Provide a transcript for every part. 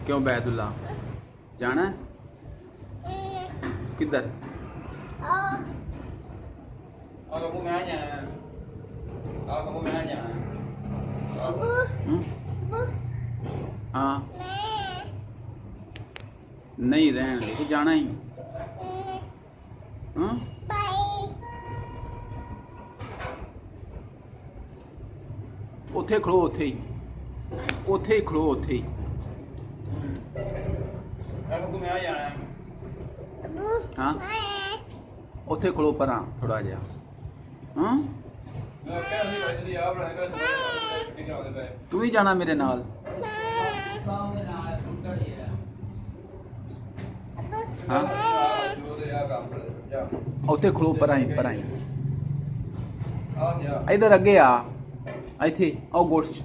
क्यों बैतुल्ला जाना है? किधर? हाँ नहीं रहन दे, जाना ही। हाँ ਉੱਥੇ ਖੜੋ, ਉੱਥੇ ਹੀ ਖੜੋ, ਉੱਥੇ ਹੀ। ਹਾਂ ਉੱਥੇ ਖੜੋ ਪਰਾਂ ਥੋੜਾ ਜਿਹਾ। ਹਾਂ ਤੂੰ ਵੀ ਜਾਣਾ ਮੇਰੇ ਨਾਲ? ਹਾਂ ਉੱਥੇ ਖੜੋ ਪਰਾਂ ਹੀ, ਪਰਾਂ ਹੀ। ਇਧਰ ਅੱਗੇ ਆ, ਇੱਥੇ ਆਓ ਗੋਠ ਚ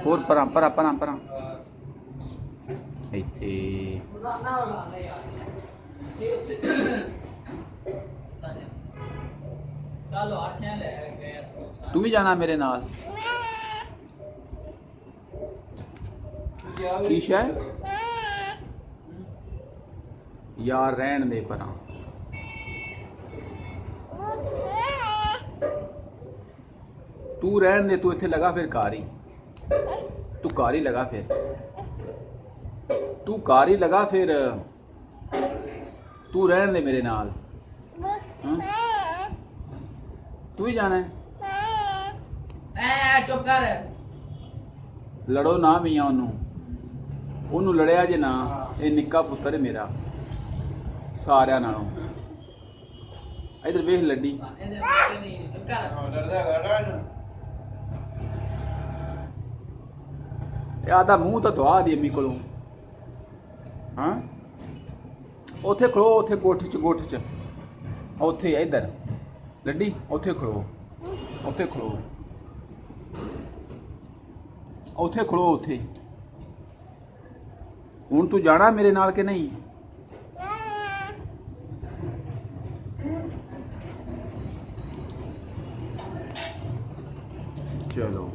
ਹੋਰ ਪਰਾਂ ਪਰਾਂ ਪਰਾਂ ਪਰਾਂ ਇੱਥੇ। ਤੂੰ ਵੀ ਜਾਣਾ ਮੇਰੇ ਨਾਲ? ਕੀ ਸ਼ੈ ਯਾਰ ਰਹਿਣ ਦੇ ਪਰਾਂ। तू रहन दे, तू इत्थे लगा फिर कार ही, तू कार ही लगा फिर, तू कार ही लगा फिर, तू रहन दे मेरे नाल। तू ही जाना है? चुप कर, लड़ो ना मियां ओनू लड़िया जे ना, ये निक्का पुत्तर है मेरा सारिया नालों। इधर वेख लड्डी आदा मूँह तो धुआ दी अम्मी कोलों। हाँ उत्थे खड़ो, उत्थे गोठ च उत्थे इधर लड्डी उत्थे खड़ो, उत्थे खड़ो, उत्थे खड़ो उत्थे। हुण तू जाना मेरे नाल के नहीं? चलो